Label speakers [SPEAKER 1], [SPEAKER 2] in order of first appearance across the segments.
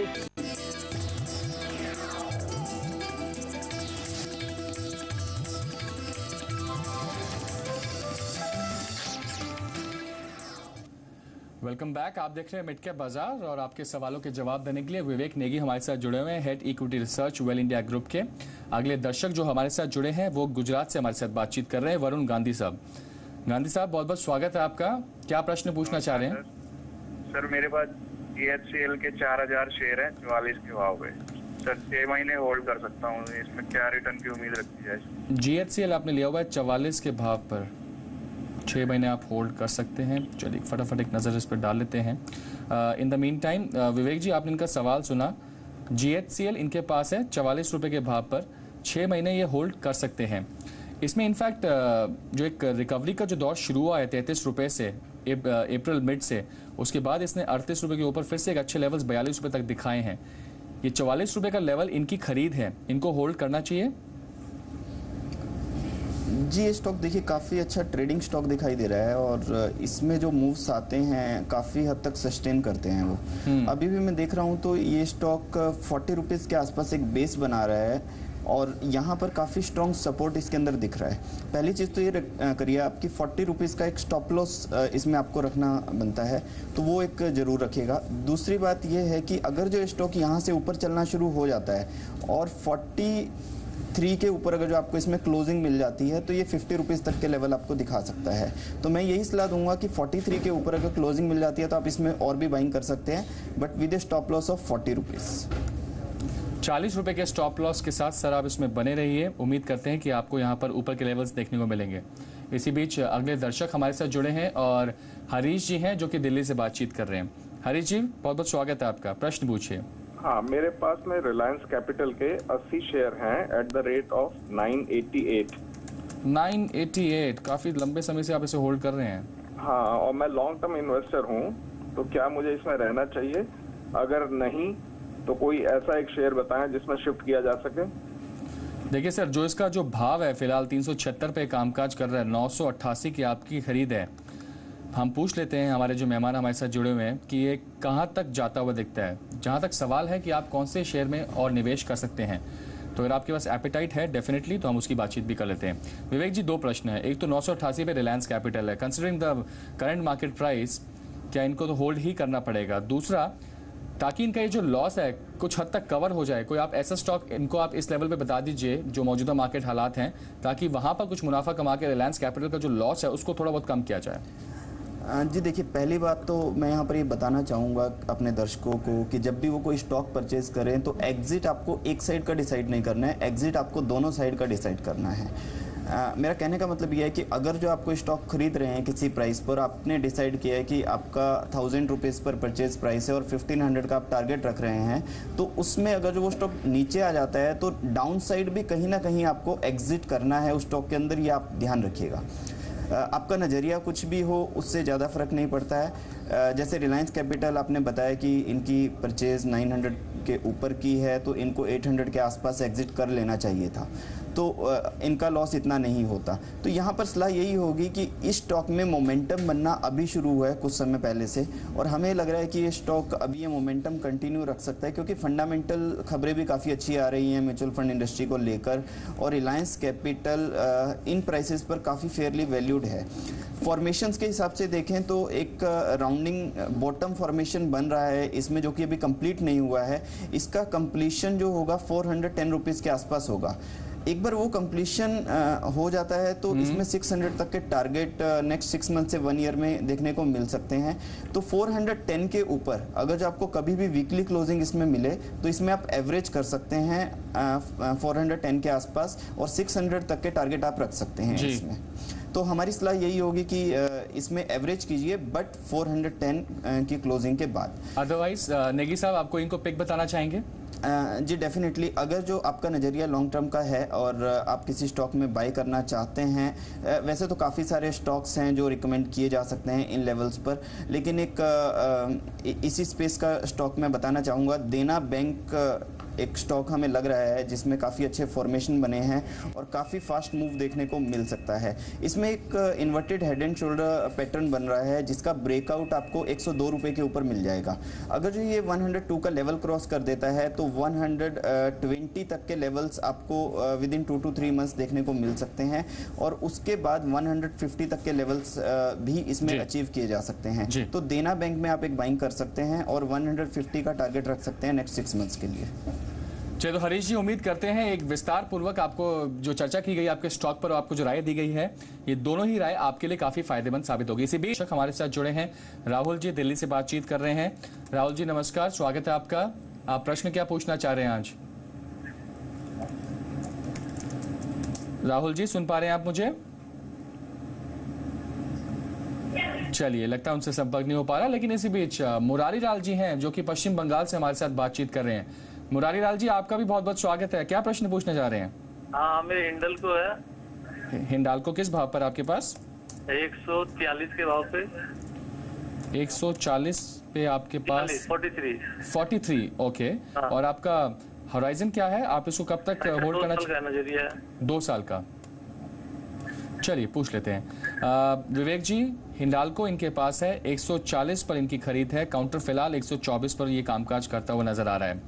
[SPEAKER 1] Welcome back. आप देख रहे हैं मिड कैप बाजार और आपके सवालों के जवाब देने के लिए विवेक नेगी हमारे साथ जुड़े हुए हैं, head equity research well India group के। अगले दर्शक जो हमारे साथ जुड़े हैं वो गुजरात से हमारे साथ बातचीत कर रहे हैं, वरुण गांधी साहब। गांधी साहब, बहुत बहुत स्वागत है आपका। क्या प्रश्न पूछना चाह रहे हैं?
[SPEAKER 2] सर मेरे पास GHCL के 4000 शेयर है 44 के भाव पे। सर 6 महीने होल्ड कर सकता हूँ, इसमें क्या रिटर्न की उम्मीद रखी जाए?
[SPEAKER 1] GHCL आपने लिया हुआ है 44 के भाव पर, 6 महीने आप होल्ड कर सकते हैं। चलिए फटाफट एक नज़र इस पर डाल लेते हैं। इन द मीन टाइम विवेक जी, आपने इनका सवाल सुना। GHCL इनके पास है 44 रुपये के भाव पर, 6 महीने ये होल्ड कर सकते हैं। इसमें इनफैक्ट जो एक रिकवरी का जो दौर शुरू हुआ है 33 रुपये से अप्रैल मिड से, उसके बाद इसने 38 रुपये के ऊपर फिर से एक अच्छे लेवल्स 42 रुपये तक दिखाए हैं। ये 44 रुपये का लेवल इनकी खरीद है, इनको होल्ड करना चाहिए?
[SPEAKER 3] जी, ये स्टॉक देखिए काफ़ी अच्छा ट्रेडिंग स्टॉक दिखाई दे रहा है और इसमें जो मूव्स आते हैं काफ़ी हद तक सस्टेन करते हैं वो। अभी भी मैं देख रहा हूँ तो ये स्टॉक 40 रुपीज़ के आसपास एक बेस बना रहा है और यहाँ पर काफ़ी स्ट्रॉन्ग सपोर्ट इसके अंदर दिख रहा है। पहली चीज़ तो ये करिए, आपकी 40 रुपीज़ का एक स्टॉप लॉस इसमें आपको रखना बनता है, तो वो एक ज़रूर रखिएगा। दूसरी बात ये है कि अगर जो स्टॉक यहाँ से ऊपर चलना शुरू हो जाता है और 43 के ऊपर अगर जो आपको इसमें क्लोजिंग मिल जाती है तो ये 50 रुपीज़ तक के लेवल आपको दिखा सकता है। तो मैं यही सलाह दूंगा कि 43 के ऊपर अगर क्लोजिंग मिल जाती है तो आप इसमें और भी बाइंग कर सकते हैं, but with A stop loss of 40 rupees.
[SPEAKER 1] 40 रुपये के स्टॉप लॉस के साथ सर आप इसमें बने रहिए। उम्मीद करते हैं कि आपको यहाँ पर ऊपर के लेवल्स देखने को मिलेंगे। इसी बीच अगले दर्शक हमारे साथ जुड़े हैं और हरीश जी हैं जो कि दिल्ली से बातचीत कर रहे हैं। हरीश जी, बहुत बहुत स्वागत है आपका, प्रश्न पूछिए।
[SPEAKER 4] हाँ, मेरे पास में रिलायंस कैपिटल के 80 शेयर हैं एट द रेट ऑफ 988।
[SPEAKER 1] 988, काफी लंबे समय से आप इसे होल्ड कर रहे हैं।
[SPEAKER 4] हाँ, और मैं लॉन्ग टर्म इन्वेस्टर हूँ, तो क्या मुझे इसमें रहना चाहिए? अगर नहीं तो कोई ऐसा एक शेयर बताएं जिसमें शिफ्ट किया जा सके।
[SPEAKER 1] देखिए सर, जो इसका जो भाव है फिलहाल 376 पे कामकाज कर रहा है, 988 की आपकी खरीद है। हम पूछ लेते हैं हमारे जो मेहमान हमारे साथ जुड़े हुए हैं कि ये कहाँ तक जाता हुआ दिखता है। जहाँ तक सवाल है कि आप कौन से शेयर में और निवेश कर सकते हैं, तो अगर आपके पास एपेटाइट है डेफिनेटली तो हम उसकी बातचीत भी कर लेते हैं। विवेक जी, 2 प्रश्न है। एक तो 988 पे रिलायंस कैपिटल है, considering the current market price क्या इनको तो होल्ड ही करना पड़ेगा? दूसरा, ताकि इनका ये जो लॉस है कुछ हद तक कवर हो जाए, कोई आप ऐसा स्टॉक इनको आप इस लेवल पे बता दीजिए जो मौजूदा मार्केट हालात हैं, ताकि वहाँ पर कुछ मुनाफा कमा के रिलायंस कैपिटल का जो लॉस है उसको थोड़ा बहुत कम किया जाए।
[SPEAKER 3] जी देखिए, पहली बात तो मैं यहाँ पर ये बताना चाहूँगा अपने दर्शकों को कि जब भी वो कोई स्टॉक परचेज करें तो एग्जिट आपको एक साइड का डिसाइड नहीं करना है, एग्जिट आपको दोनों साइड का डिसाइड करना है। मेरा कहने का मतलब यह है कि अगर जो आप कोई स्टॉक खरीद रहे हैं किसी प्राइस पर, आपने डिसाइड किया है कि आपका 1000 रुपीज़ पर परचेज प्राइस है और 1500 का आप टारगेट रख रहे हैं, तो उसमें अगर जो वो स्टॉक नीचे आ जाता है तो डाउन साइड भी कहीं ना कहीं आपको एग्जिट करना है उस स्टॉक के अंदर, ये आप ध्यान रखिएगा। आपका नज़रिया कुछ भी हो उससे ज़्यादा फ़र्क नहीं पड़ता है। जैसे रिलायंस कैपिटल आपने बताया कि इनकी परचेज़ 900 के ऊपर की है तो इनको 800 के आसपास एग्जिट कर लेना चाहिए था, तो इनका लॉस इतना नहीं होता। तो यहाँ पर सलाह यही होगी कि इस स्टॉक में मोमेंटम बनना अभी शुरू हुआ है कुछ समय पहले से, और हमें लग रहा है कि ये स्टॉक अभी ये मोमेंटम कंटिन्यू रख सकता है क्योंकि फंडामेंटल खबरें भी काफ़ी अच्छी आ रही हैं म्यूचुअल फंड इंडस्ट्री को लेकर, और रिलायंस कैपिटल इन प्राइसेस पर काफ़ी फेयरली वैल्यूड है। फॉर्मेशंस के हिसाब से देखें तो एक राउंडिंग बॉटम फॉर्मेशन बन रहा है इसमें, जो कि अभी कंप्लीट नहीं हुआ है। इसका कंप्लीशन जो होगा 410 रुपीज़ के आसपास होगा। एक बार वो कंप्लीशन हो जाता है तो इसमें 600 तक के टारगेट नेक्स्ट 6 मंथ से 1 ईयर में देखने को मिल सकते हैं। तो 410 के ऊपर अगर जो आपको कभी भी वीकली क्लोजिंग इसमें मिले तो इसमें आप एवरेज कर सकते हैं 410 के आसपास, और 600 तक के टारगेट आप रख सकते हैं इसमें। तो हमारी सलाह यही होगी कि इसमें एवरेज कीजिए, बट 410 की क्लोजिंग के बाद।
[SPEAKER 1] अदरवाइज नेगी साहब, आपको इनको पिक बताना चाहेंगे?
[SPEAKER 3] जी डेफिनेटली, अगर जो आपका नज़रिया लॉन्ग टर्म का है और आप किसी स्टॉक में बाय करना चाहते हैं, वैसे तो काफ़ी सारे स्टॉक्स हैं जो रिकमेंड किए जा सकते हैं इन लेवल्स पर, लेकिन एक इसी स्पेस का स्टॉक मैं बताना चाहूँगा। देना बैंक एक स्टॉक हमें लग रहा है जिसमें काफ़ी अच्छे फॉर्मेशन बने हैं और काफ़ी फास्ट मूव देखने को मिल सकता है। इसमें एक inverted head and shoulder pattern बन रहा है जिसका ब्रेकआउट आपको 102 रुपये के ऊपर मिल जाएगा। अगर जो ये 102 का लेवल क्रॉस कर देता है तो 120 तक के लेवल्स आपको विद इन 2 to 3 मंथ्स देखने को मिल सकते हैं और उसके बाद 150 तक के लेवल्स भी इसमें अचीव किए जा सकते हैं। तो देना बैंक में आप एक बाइंग कर सकते हैं और 150 का टारगेट रख सकते हैं नेक्स्ट 6 मंथ्स के लिए।
[SPEAKER 1] चलो हरीश जी, उम्मीद करते हैं एक विस्तार पूर्वक आपको जो चर्चा की गई आपके स्टॉक पर, आपको जो राय दी गई है, ये दोनों ही राय आपके लिए काफी फायदेमंद साबित होगी। इसी बीच हमारे साथ जुड़े हैं राहुल जी, दिल्ली से बातचीत कर रहे हैं। राहुल जी नमस्कार, स्वागत है आपका। आप प्रश्न क्या पूछना चाह रहे हैं आज? राहुल जी सुन पा रहे हैं आप मुझे? चलिए, लगता है उनसे संपर्क नहीं हो पा रहा, लेकिन इसी बीच मुरारी लाल जी हैं जो कि पश्चिम बंगाल से हमारे साथ बातचीत कर रहे हैं। मुरारी लाल जी, आपका भी बहुत बहुत स्वागत है। क्या प्रश्न पूछने जा रहे हैं?
[SPEAKER 5] हाँ, मेरे हिंडाल्को है।
[SPEAKER 1] हिंडाल्को किस भाव पर आपके पास?
[SPEAKER 5] 140 के भाव पे।
[SPEAKER 1] 140 पे आपके पास? 43। ओके। और आपका होराइजन क्या है? आप इसको कब तक होल्ड करना
[SPEAKER 5] चाहिए? नजरिया
[SPEAKER 1] 2 साल का। चलिए पूछ लेते हैं। विवेक जी, हिंडाल्को इनके पास है 140 पर इनकी खरीद है। काउंटर फिलहाल 124 पर ये कामकाज करता हुआ नजर आ रहा है।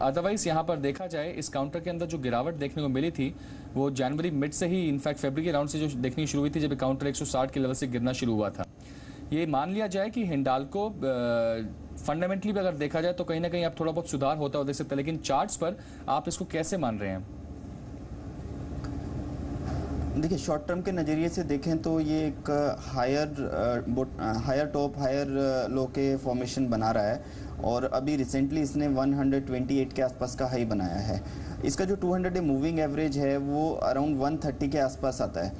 [SPEAKER 1] अदरवाइज यहाँ पर देखा जाए, इस काउंटर के अंदर जो गिरावट देखने को मिली थी वो जनवरी मिड से ही, इनफैक्ट फरवरी के राउंड से जो देखनी शुरू हुई थी, जब काउंटर 160 के लेवल से गिरना शुरू हुआ था। ये मान लिया जाए कि हिंडाल्को फंडामेंटली भी अगर देखा जाए तो कहीं ना कहीं आप थोड़ा बहुत सुधार होता हो देख सकते हैं, लेकिन चार्ट्स पर आप इसको कैसे मान रहे हैं?
[SPEAKER 3] देखिए, शॉर्ट टर्म के नज़रिए से देखें तो ये एक हायर टॉप हायर लो के फॉर्मेशन बना रहा है और अभी रिसेंटली इसने 128 के आसपास का हाई बनाया है। इसका जो 200 डे मूविंग एवरेज है वो अराउंड 130 के आसपास आता है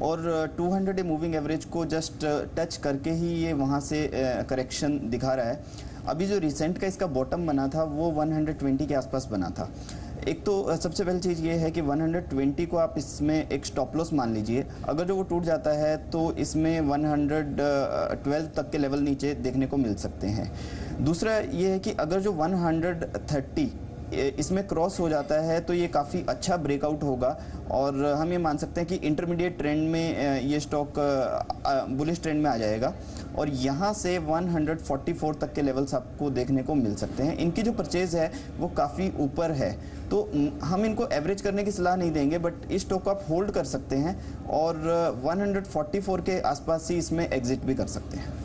[SPEAKER 3] और 200 डे मूविंग एवरेज को जस्ट टच करके ही ये वहाँ से करेक्शन दिखा रहा है। अभी जो रिसेंट का इसका बॉटम बना था वो 120 के आसपास बना था। एक तो सबसे पहली चीज़ ये है कि 120 को आप इसमें एक स्टॉप लॉस मान लीजिए। अगर जो वो टूट जाता है तो इसमें 112 तक के लेवल नीचे देखने को मिल सकते हैं। दूसरा ये है कि अगर जो 130 इसमें क्रॉस हो जाता है तो ये काफ़ी अच्छा ब्रेकआउट होगा और हम ये मान सकते हैं कि इंटरमीडिएट ट्रेंड में ये स्टॉक बुलिश ट्रेंड में आ जाएगा और यहाँ से 144 तक के लेवल्स आपको देखने को मिल सकते हैं। इनकी जो परचेज है वो काफ़ी ऊपर है, तो हम इनको एवरेज करने की सलाह नहीं देंगे, बट इस स्टॉक को आप होल्ड कर सकते हैं और 144 के आसपास ही इसमें एग्जिट भी कर सकते हैं।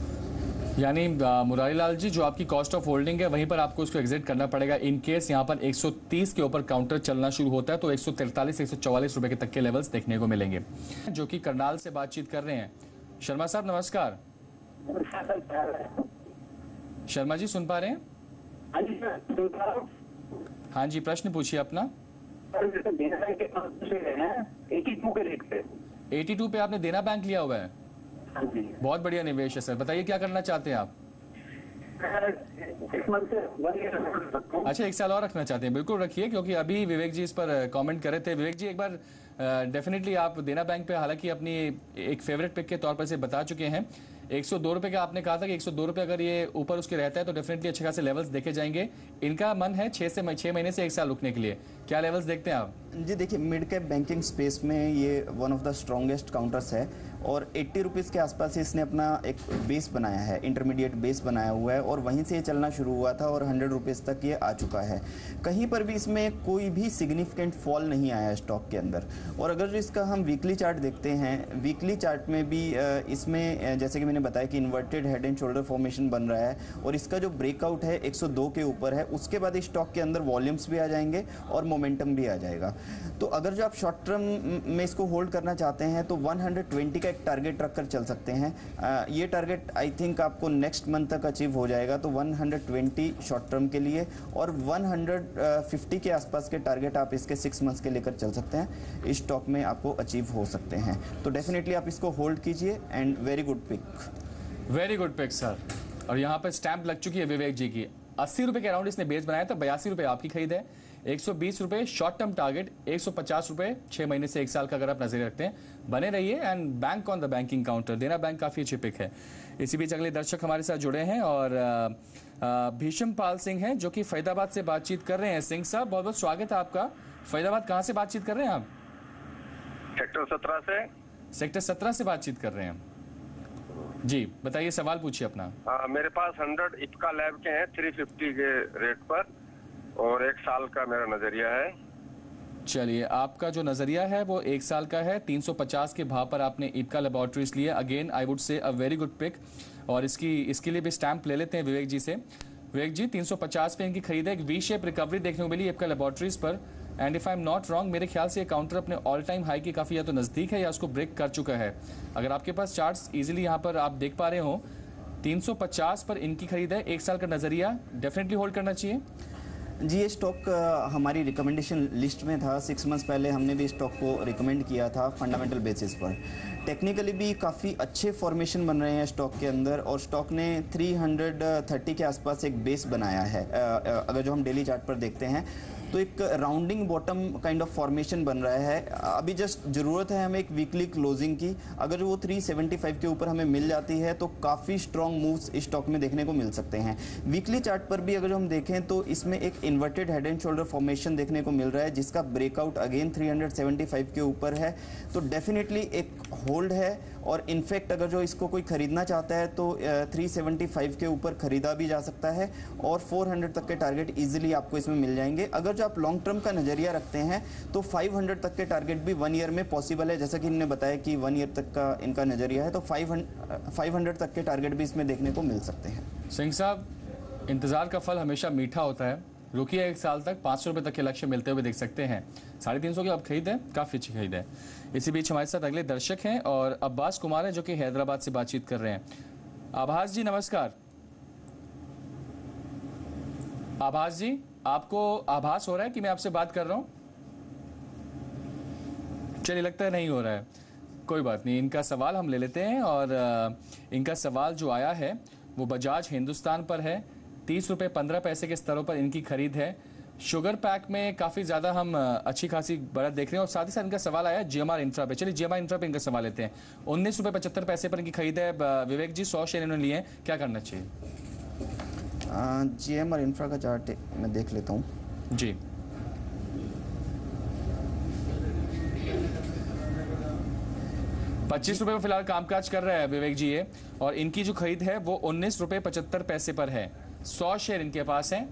[SPEAKER 1] यानी मुरारी लाल जी, जो आपकी कॉस्ट ऑफ होल्डिंग है वहीं पर आपको इसको एग्जिट करना पड़ेगा। इन केस यहाँ पर 130 के ऊपर काउंटर चलना शुरू होता है तो 143 144 रुपए के तक के लेवल्स देखने को मिलेंगे। जो कि करनाल से बातचीत कर रहे हैं। शर्मा साहब नमस्कार। शर्मा जी सुन पा रहे हैं? हाँ जी, प्रश्न पूछिए अपना। 82 पे आपने देना बैंक लिया हुआ है? बहुत बढ़िया निवेश है सर। बताइए क्या करना चाहते हैं आप? अच्छा, 1 साल और रखना चाहते हैं? बिल्कुल रखिए, क्योंकि अभी विवेक जी इस पर कमेंट कर रहे थे। विवेक जी, एक बार डेफिनेटली आप देना बैंक पे हालांकि अपनी एक फेवरेट पिक के तौर पर से बता चुके हैं। 102 रुपए का आपने कहा था कि 102 रुपए अगर ये ऊपर उसके रहता है तो डेफिनेटली अच्छे खासे लेवल्स देखे जाएंगे। इनका मन है 6 महीने से 1 साल रुकने के लिए। क्या लेवल्स देखते हैं आप?
[SPEAKER 3] जी देखिए, मिड कैप बैंकिंग स्पेस में ये one of the strongest counters है और 80 रुपीज़ के आसपास इसने अपना एक बेस बनाया है, इंटरमीडिएट बेस बनाया हुआ है और वहीं से ये चलना शुरू हुआ था और 100 रुपीज़ तक ये आ चुका है। कहीं पर भी इसमें कोई भी सिग्निफिकेंट फॉल नहीं आया स्टॉक के अंदर। और अगर जो इसका हम वीकली चार्ट देखते हैं, वीकली चार्ट में भी इसमें जैसे कि मैंने बताया कि inverted head and shoulder formation बन रहा है और इसका जो ब्रेकआउट है 102 के ऊपर है। उसके बाद इस स्टॉक के अंदर वॉल्यूम्स भी आ जाएंगे और मोमेंटम भी आ जाएगा। तो अगर जो आप शॉर्ट टर्म में इसको होल्ड करना चाहते हैं तो 120 का एक टारगेट रखकर चल सकते हैं। ये टारगेट आई थिंक आपको नेक्स्ट मंथ तक अचीव हो जाएगा, तो 120 शॉर्ट टर्म के लिए और 150 के आसपास के टारगेट आप इसके 6 मंथ्स के लेकर चल सकते हैं। इस स्टॉक में आपको अचीव हो सकते हैं, तो डेफिनेटली आप इसको होल्ड कीजिए and very good pick.
[SPEAKER 1] Very good pick sir. और यहाँ पर स्टैंप लग चुकी है विवेक जी की। 80 रुपए के अराउंड इसने बेस बनाया था, 82 रुपए आपकी खरीद है। 120 रुपए शॉर्ट टर्म टारगेट, 150 रुपए 6 महीने से 1 साल का अगर आप नजर रखते हैं। बने रहिए and bank on the banking counter. देना बैंक काफी अच्छी पिक है। इसी बीच अगले दर्शक हमारे साथ जुड़े हैं और भीषम पाल सिंह हैं जो कि फरीदाबाद से बातचीत कर रहे हैं। सिंह साहब, बहुत बहुत स्वागत है आपका। फरीदाबाद कहाँ से बातचीत कर रहे हैं आप?
[SPEAKER 6] सेक्टर 17 से।
[SPEAKER 1] सेक्टर 17 से बातचीत कर रहे हैं जी, बताइए, सवाल पूछिए अपना।
[SPEAKER 6] मेरे पास 100 इप्का लैब के हैं 350 के रेट पर, और 1 साल का मेरा नजरिया है।
[SPEAKER 1] चलिए, आपका जो नजरिया है वो 1 साल का है। 350 के भाव पर आपने इप्का लेबोरेटरीज लिए। Again I would say a very good pick, और इसके लिए भी स्टैंप ले लेते हैं विवेक जी से। विवेक जी, 350 पे इनकी खरीद है। एक वी शेप रिकवरी देखने को मिली इप्का लेबोरेटरीज पर, and if I am not wrong मेरे ख्याल से ये काउंटर अपने ऑल टाइम हाई की काफ़ी या तो नज़दीक है या उसको ब्रेक कर चुका है। अगर आपके पास चार्ट्स इजीली यहाँ पर आप देख पा रहे हो, 350 पर इनकी खरीद है। 1 साल का नज़रिया, डेफिनेटली होल्ड करना चाहिए
[SPEAKER 3] जी। ये स्टॉक हमारी रिकमेंडेशन लिस्ट में था। 6 मंथ्स पहले हमने भी स्टॉक को रिकमेंड किया था फंडामेंटल बेसिस पर। टेक्निकली भी काफ़ी अच्छे फॉर्मेशन बन रहे हैं स्टॉक के अंदर, और स्टॉक ने 330 के आसपास एक बेस बनाया है। अगर जो हम डेली चार्ट पर देखते हैं तो एक rounding bottom kind of formation बन रहा है। अभी जस्ट ज़रूरत है हमें एक वीकली क्लोजिंग की। अगर वो 375 के ऊपर हमें मिल जाती है तो काफ़ी स्ट्रॉन्ग मूव्स इस स्टॉक में देखने को मिल सकते हैं। वीकली चार्ट पर भी अगर जो हम देखें तो इसमें एक inverted head and shoulder formation देखने को मिल रहा है, जिसका ब्रेकआउट अगेन 375 के ऊपर है। तो डेफिनेटली एक होल्ड है, और इनफैक्ट अगर जो इसको कोई खरीदना चाहता है तो 375 के ऊपर खरीदा भी जा सकता है, और 400 तक के टारगेट इजीली आपको इसमें मिल जाएंगे। अगर जो आप लॉन्ग टर्म का नज़रिया रखते हैं तो 500 तक के टारगेट भी 1 ईयर में पॉसिबल है। जैसा कि इन्होंने बताया कि 1 ईयर तक का इनका नज़रिया है, तो 500 तक के टारगेट भी इसमें देखने को मिल सकते हैं।
[SPEAKER 1] सिंह साहब, इंतज़ार का फल हमेशा मीठा होता है। रुकिए, 1 साल तक 500 रुपये तक के लक्ष्य मिलते हुए देख सकते हैं। 350 की आप खरीद है, काफ़ी अच्छी खरीद है। इसी बीच हमारे साथ अगले दर्शक हैं और अब्बास कुमार हैं जो कि हैदराबाद से बातचीत कर रहे हैं। आभास जी, नमस्कार। आभास जी, आपको आभास हो रहा है कि मैं आपसे बात कर रहा हूं? चलिए, लगता है नहीं हो रहा है, कोई बात नहीं। इनका सवाल हम ले लेते हैं, और इनका सवाल जो आया है वो बजाज हिंदुस्तान पर है। 30 रुपये 15 पैसे के स्तरों पर इनकी खरीद है। शुगर पैक में काफ़ी ज़्यादा हम अच्छी खासी बढ़त देख रहे हैं, और साथ ही साथ इनका सवाल आया जीएमआर इंफ्रा पे। चलिए, जीएमआर इंफ्रा पे इनका सवाल लेते हैं। 19 रुपये 75 पैसे पर इनकी खरीद है। विवेक जी, 100 शेयर इन्होंने लिए हैं, क्या करना चाहिए?
[SPEAKER 3] जीएमआर इंफ्रा का चार्ट मैं देख लेता हूँ
[SPEAKER 1] जी। ₹25 फिलहाल कामकाज कर रहा है विवेक जी ये, और इनकी जो खरीद है वो 19 रुपये 75 पैसे पर है। 100 शेयर इनके पास हैं,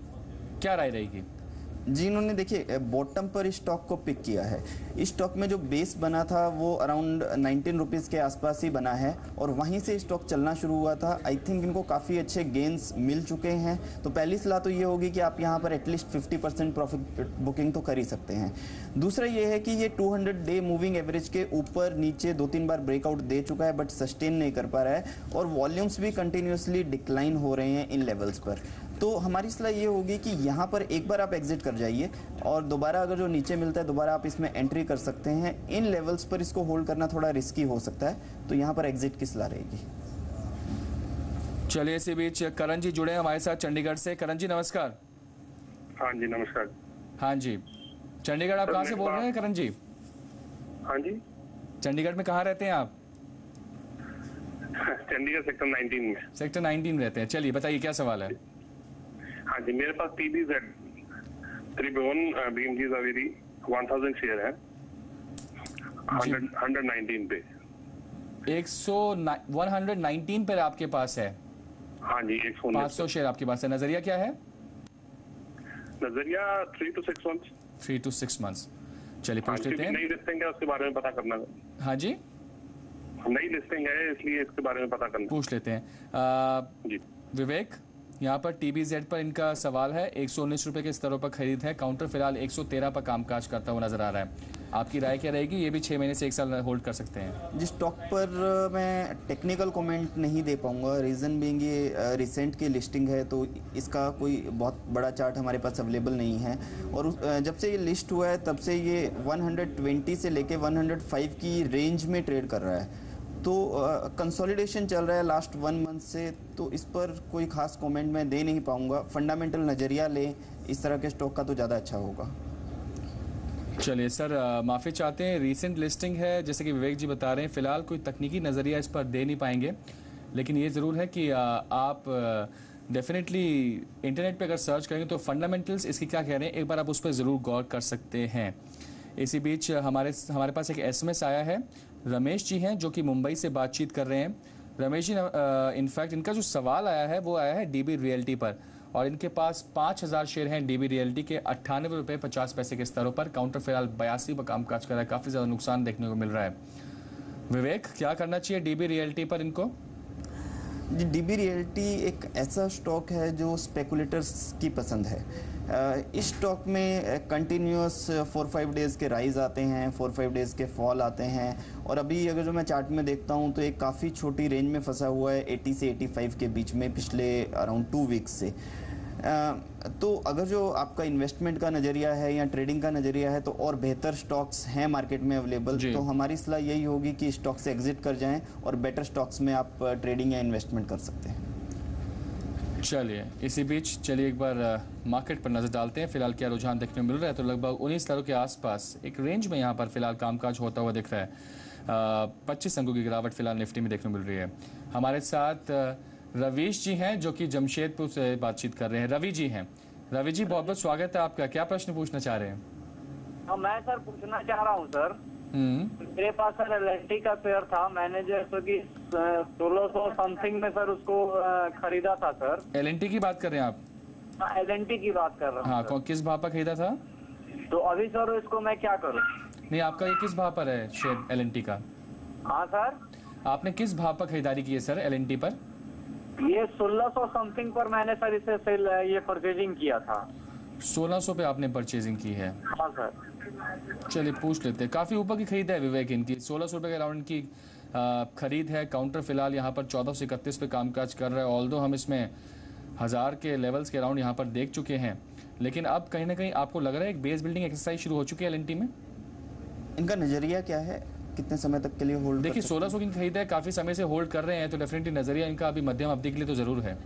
[SPEAKER 1] क्या राय रहेगी?
[SPEAKER 3] जी, इन्होंने देखिए बॉटम पर इस स्टॉक को पिक किया है। इस स्टॉक में जो बेस बना था वो अराउंड 19 रुपीज़ के आसपास ही बना है, और वहीं से स्टॉक चलना शुरू हुआ था। आई थिंक इनको काफ़ी अच्छे गेंस मिल चुके हैं। तो पहली सलाह तो ये होगी कि आप यहाँ पर एटलीस्ट 50% प्रॉफिट बुकिंग तो कर ही सकते हैं। दूसरा ये है कि ये 200 डे मूविंग एवरेज के ऊपर नीचे 2-3 बार ब्रेकआउट दे चुका है, बट सस्टेन नहीं कर पा रहा है, और वॉल्यूम्स भी कंटिन्यूसली डिक्लाइन हो रहे हैं इन लेवल्स पर। तो हमारी सलाह ये होगी कि यहाँ पर एक बार आप एग्जिट कर जाइए, और दोबारा अगर जो नीचे मिलता है दोबारा आप इसमें एंट्री कर सकते हैं। इन लेवल्स पर इसको होल्ड करना थोड़ा रिस्की हो सकता है, तो यहाँ पर एग्जिट की सलाह रहेगी।
[SPEAKER 1] चलिए, इसी बीच करण जी जुड़े हैं हमारे साथ चंडीगढ़ से। करण जी, नमस्कार।
[SPEAKER 6] हाँ जी, नमस्कार।
[SPEAKER 1] हाँ जी, चंडीगढ़ आप कहाँ से बोल रहे हैं करण जी?
[SPEAKER 6] हाँ जी,
[SPEAKER 1] चंडीगढ़ में कहाँ रहते हैं आप?
[SPEAKER 6] चंडीगढ़ सेक्टर 19 में।
[SPEAKER 1] सेक्टर 19 रहते हैं। चलिए, बताइए क्या सवाल है?
[SPEAKER 6] हाँ जी, मेरे पास TBZ 3/1 BMG Zaveri 1000 शेयर है 119 पे।
[SPEAKER 1] 119 पर आपके पास है?
[SPEAKER 6] हाँ जी,
[SPEAKER 1] 500 शेयर आपके पास है। नजरिया क्या है?
[SPEAKER 6] नजरिया 3 to 6 months।
[SPEAKER 1] 3 to 6 months। चलिए, पूछ लेते हैं।
[SPEAKER 6] नई लिस्टिंग है, उसके बारे में पता करना।
[SPEAKER 1] हाँ जी,
[SPEAKER 6] नई लिस्टिंग है इसलिए इसके बारे में पता करना।
[SPEAKER 1] पूछ लेते हैं।
[SPEAKER 6] जी
[SPEAKER 1] विवेक, यहाँ पर TBZ पर इनका सवाल है। 119 रुपये के स्तरों पर खरीद है। काउंटर फिलहाल 113 पर कामकाज करता हुआ नजर आ रहा है। आपकी राय क्या रहेगी? ये भी 6 महीने से 1 साल होल्ड कर सकते हैं।
[SPEAKER 3] जिस स्टॉक पर मैं टेक्निकल कमेंट नहीं दे पाऊंगा, रीज़न बीइंग ये रिसेंट की लिस्टिंग है, तो इसका कोई बहुत बड़ा चार्ट हमारे पास अवेलेबल नहीं है। और जब से ये लिस्ट हुआ है तब से ये 120 से लेके 105 की रेंज में ट्रेड कर रहा है। तो कंसोलिडेशन चल रहा है लास्ट 1 मंथ से, तो इस पर कोई खास कमेंट मैं दे नहीं पाऊंगा। फंडामेंटल नज़रिया लें इस तरह के स्टॉक का तो ज़्यादा अच्छा होगा।
[SPEAKER 1] चलिए सर, माफ़ी चाहते हैं, रीसेंट लिस्टिंग है जैसे कि विवेक जी बता रहे हैं। फिलहाल कोई तकनीकी नज़रिया इस पर दे नहीं पाएंगे, लेकिन ये ज़रूर है कि आप डेफिनेटली इंटरनेट पे अगर सर्च करेंगे तो फंडामेंटल्स इसकी क्या कह रहे हैं, एक बार आप उस पर ज़रूर गौर कर सकते हैं। इसी बीच हमारे पास एक एसएमएस आया है। रमेश जी हैं जो कि मुंबई से बातचीत कर रहे हैं। रमेश जी, इनफैक्ट इनका जो सवाल आया है वो आया है डीबी रियल्टी पर, और इनके पास 5000 शेयर हैं डीबी रियल्टी के 98 रुपये 50 पैसे के स्तरों पर। काउंटर फिलहाल 82 पर कामकाज कर रहा है, काफ़ी ज़्यादा नुकसान देखने को मिल रहा है। विवेक, क्या करना चाहिए डीबी रियल्टी पर इनको?
[SPEAKER 3] जी, डीबी रियल्टी एक ऐसा स्टॉक है जो स्पेकुलेटर्स की पसंद है। इस स्टॉक में कंटिन्यूस 4-5 डेज़ के राइज आते हैं, 4-5 डेज़ के फॉल आते हैं, और अभी अगर जो मैं चार्ट में देखता हूं तो एक काफ़ी छोटी रेंज में फंसा हुआ है 80 से 85 के बीच में पिछले अराउंड 2 वीक्स से। तो अगर जो आपका इन्वेस्टमेंट का नज़रिया है या ट्रेडिंग का नज़रिया है तो और बेहतर स्टॉक्स हैं मार्केट में अवेलेबल, तो हमारी सलाह यही होगी कि स्टॉक से एग्जिट कर जाएं और बेटर स्टॉक्स में आप ट्रेडिंग या इन्वेस्टमेंट कर सकते हैं।
[SPEAKER 1] चलिए, इसी बीच चलिए एक बार मार्केट पर नज़र डालते हैं। फिलहाल क्या रुझान देखने को मिल रहा है, तो लगभग 19 स्तरों के आसपास एक रेंज में यहाँ पर फिलहाल कामकाज होता हुआ दिख रहा है। 25 अंकों की गिरावट फिलहाल निफ्टी में देखने को मिल रही है। हमारे साथ रवीश जी हैं जो कि जमशेदपुर से बातचीत कर रहे हैं। रवि जी हैं। रवि जी, बहुत बहुत स्वागत है आपका। क्या प्रश्न पूछना चाह रहे हैं?
[SPEAKER 7] मैं सर पूछना चाह रहा हूँ सर, मेरे पास सर एलएनटी का शेयर था, मैंने जैसे कि 1600 समथिंग में सर उसको खरीदा था सर।
[SPEAKER 1] एलएनटी की बात कर रहे हैं आप?
[SPEAKER 7] हाँ, एलएनटी की बात कर रहा हूँ।
[SPEAKER 1] हाँ, किस भाव पर खरीदा था?
[SPEAKER 7] तो अभी सर इसको मैं क्या करूँ?
[SPEAKER 1] नहीं, आपका ये किस भाव पर है शेयर एलएनटी का?
[SPEAKER 7] हाँ सर,
[SPEAKER 1] आपने किस भाव पर खरीदारी की है सर एलएनटी पर?
[SPEAKER 7] ये 1600 समथिंग पर मैंने सर इसे सेल ये परचेजिंग किया था।
[SPEAKER 1] 1600 पे आपने परचेजिंग की है?
[SPEAKER 7] हाँ सर।
[SPEAKER 1] चलिए पूछ लेते हैं। काफ़ी ऊपर की खरीद है विवेक इनकी, 1600 रुपये के अराउंड की खरीद है। काउंटर फिलहाल यहाँ पर 14 से 31 पे कामकाज कर रहा है। ऑल्दो हम इसमें 1000 के लेवल्स के अराउंड यहाँ पर देख चुके हैं, लेकिन अब कहीं ना कहीं आपको लग रहा है एक बेस बिल्डिंग एक्सरसाइज शुरू हो चुकी है एलएनटी में।
[SPEAKER 3] इनका नज़रिया क्या है, कितने समय तक के लिए होल्ड?
[SPEAKER 1] देखिए, 1600 की खरीद है, काफ़ी समय से होल्ड कर रहे हैं, तो डेफिनेटली नज़रिया इनका अभी मध्यम अवधि के लिए तो ज़रूर है।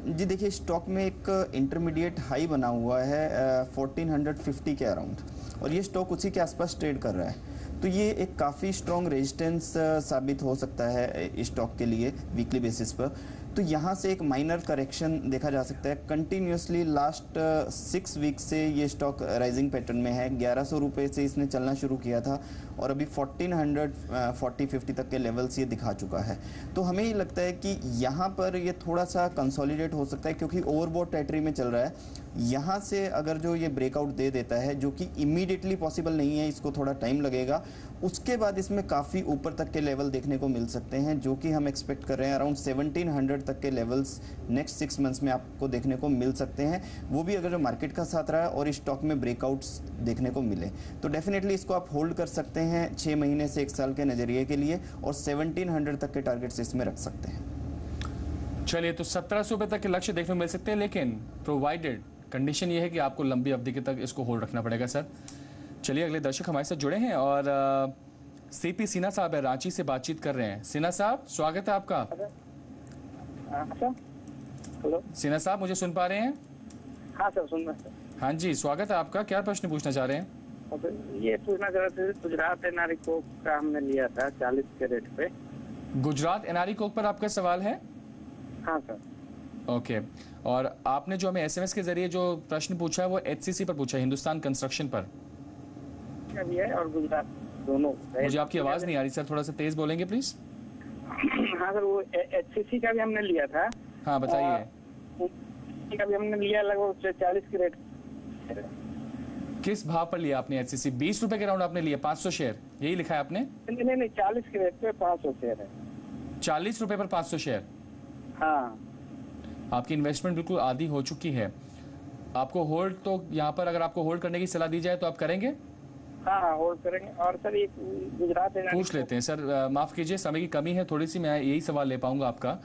[SPEAKER 3] जी देखिए, स्टॉक में एक इंटरमीडिएट हाई बना हुआ है 1450 के अराउंड, और ये स्टॉक उसी के आसपास ट्रेड कर रहा है। तो ये एक काफ़ी स्ट्रॉन्ग रेजिस्टेंस साबित हो सकता है स्टॉक के लिए वीकली बेसिस पर। तो यहाँ से एक माइनर करेक्शन देखा जा सकता है। कंटिन्यूसली लास्ट 6 वीक से ये स्टॉक राइजिंग पैटर्न में है। 1100 रुपये से इसने चलना शुरू किया था और अभी 1440-50 तक के लेवल्स ये दिखा चुका है। तो हमें ये लगता है कि यहाँ पर ये थोड़ा सा कंसोलिडेट हो सकता है, क्योंकि ओवरबॉट टेरिटरी में चल रहा है। यहाँ से अगर जो ये ब्रेकआउट दे देता है, जो कि इमीडिएटली पॉसिबल नहीं है, इसको थोड़ा टाइम लगेगा, उसके बाद इसमें काफ़ी ऊपर तक के लेवल देखने को मिल सकते हैं, जो कि हम एक्सपेक्ट कर रहे हैं अराउंड 1700 तक के लेवल्स नेक्स्ट 6 मंथ्स में आपको देखने को मिल सकते हैं। वो भी अगर जो मार्केट का साथ रहा है और इस स्टॉक में ब्रेकआउट्स देखने को मिले, तो डेफिनेटली इसको आप होल्ड कर सकते हैं 6 महीने से 1 साल के नज़रिए के लिए, और 1700 तक के टारगेट्स इसमें रख सकते हैं।
[SPEAKER 1] चलिए, तो 1700 रुपये तक के लक्ष्य देखने को मिल सकते हैं, लेकिन प्रोवाइडेड कंडीशन ये है कि आपको लंबी अवधि के तक इसको होल्ड रखना पड़ेगा सर। चलिए, अगले दर्शक हमारे साथ जुड़े हैं और सीपी सिन्हा साहब है, रांची से बातचीत कर रहे हैं। सिन्हा साहब, स्वागत है आपका।
[SPEAKER 7] हेलो
[SPEAKER 1] सिन्हा साहब, मुझे सुन पा रहे हैं?
[SPEAKER 7] हाँ सर, सुन रहे हैं।
[SPEAKER 1] हाँ जी, स्वागत है आपका। क्या प्रश्न पूछना चाह रहे हैं?
[SPEAKER 7] ये पूछना चाह रहे थे, गुजरात एनआरई कोक का हमने लिया था 40 के रेट पे।
[SPEAKER 1] गुजरात एनआरई कोक पर आपका सवाल है?
[SPEAKER 7] हाँ सर।
[SPEAKER 1] ओके, और आपने जो हमें एसएमएस के जरिए जो प्रश्न पूछा है वो एचसीसी पर पूछा है, हिंदुस्तान कंस्ट्रक्शन पर।
[SPEAKER 7] भी है और गुजरात दोनों।
[SPEAKER 1] मुझे आपकी आवाज नहीं आ रही सर, थोड़ा सा तेज बोलेंगे प्लीज।
[SPEAKER 7] हाँ सर, वो एचसीसी का भी हमने लिया था।
[SPEAKER 1] हाँ बताइए।
[SPEAKER 7] का भी हमने लिया लगभग 40 के रेट।
[SPEAKER 1] किस भाव पर लिया आपने एचसीसी? 20 रुपए के राउंड आपने लिया, 500 शेयर, यही लिखा है आपने?
[SPEAKER 7] नहीं, 40 के रेट पे 500 शेयर है।
[SPEAKER 1] 40 रुपए पर 500 शेयर?
[SPEAKER 7] हाँ।
[SPEAKER 1] आपकी इन्वेस्टमेंट बिल्कुल आधी हो चुकी है। आपको होल्ड, तो यहाँ पर अगर आपको होल्ड करने की सलाह दी जाए तो आप करेंगे?
[SPEAKER 7] हाँ, होल्ड करेंगे। और सर एक गुजरात
[SPEAKER 1] पूछ लेते हैं सर, माफ कीजिए समय की कमी है थोड़ी सी, मैं यही सवाल ले पाऊंगा आपका।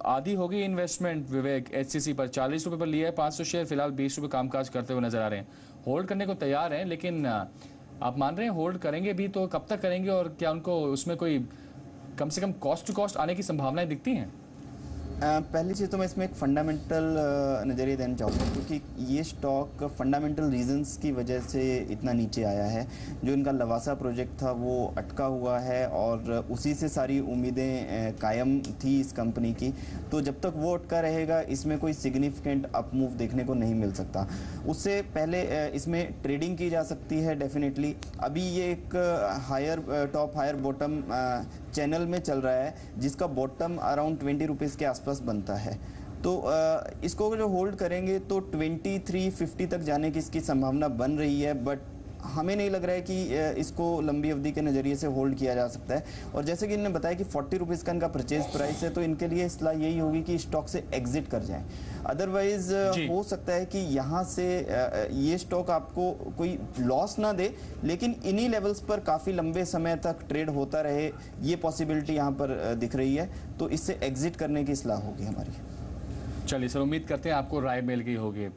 [SPEAKER 1] आधी हो गई इन्वेस्टमेंट विवेक एचसीसी पर, 40 रुपए पर लिया है 500 शेयर, फिलहाल 20 रुपए कामकाज करते हुए नजर आ रहे हैं। होल्ड करने को तैयार हैं, लेकिन आप मान रहे हैं होल्ड करेंगे भी तो कब तक करेंगे, और क्या उनको उसमें कोई कम से कम कॉस्ट टू कॉस्ट आने की संभावनाएं दिखती हैं?
[SPEAKER 3] पहली चीज़ तो मैं इसमें एक फंडामेंटल नज़रिया देना चाहूँगा, क्योंकि ये स्टॉक फंडामेंटल रीजंस की वजह से इतना नीचे आया है। जो इनका लवासा प्रोजेक्ट था वो अटका हुआ है और उसी से सारी उम्मीदें कायम थी इस कंपनी की। तो जब तक वो अटका रहेगा इसमें कोई सिग्निफिकेंट अप मूव देखने को नहीं मिल सकता। उससे पहले इसमें ट्रेडिंग की जा सकती है डेफिनेटली। अभी ये एक टॉप हायर बॉटम चैनल में चल रहा है, जिसका बॉटम अराउंड 20 रुपीज़ के आसपास बनता है। तो इसको जो होल्ड करेंगे तो 2350 तक जाने की इसकी संभावना बन रही है, बट हमें नहीं लग रहा है कि इसको लंबी अवधि के नज़रिए से होल्ड किया जा सकता है। और जैसे कि इन्होंने बताया कि 40 रुपीज़ का इनका परचेज प्राइस है, तो इनके लिए सलाह यही होगी कि स्टॉक से एग्जिट कर जाएं। अदरवाइज हो सकता है कि यहाँ से ये स्टॉक आपको कोई लॉस ना दे, लेकिन इन्हीं लेवल्स पर काफ़ी लंबे समय तक ट्रेड होता रहे, ये पॉसिबिलिटी यहाँ पर दिख रही है। तो इससे एग्जिट करने की सलाह होगी हमारी।
[SPEAKER 1] चलिए सर, उम्मीद करते हैं आपको राय मिल गई होगी।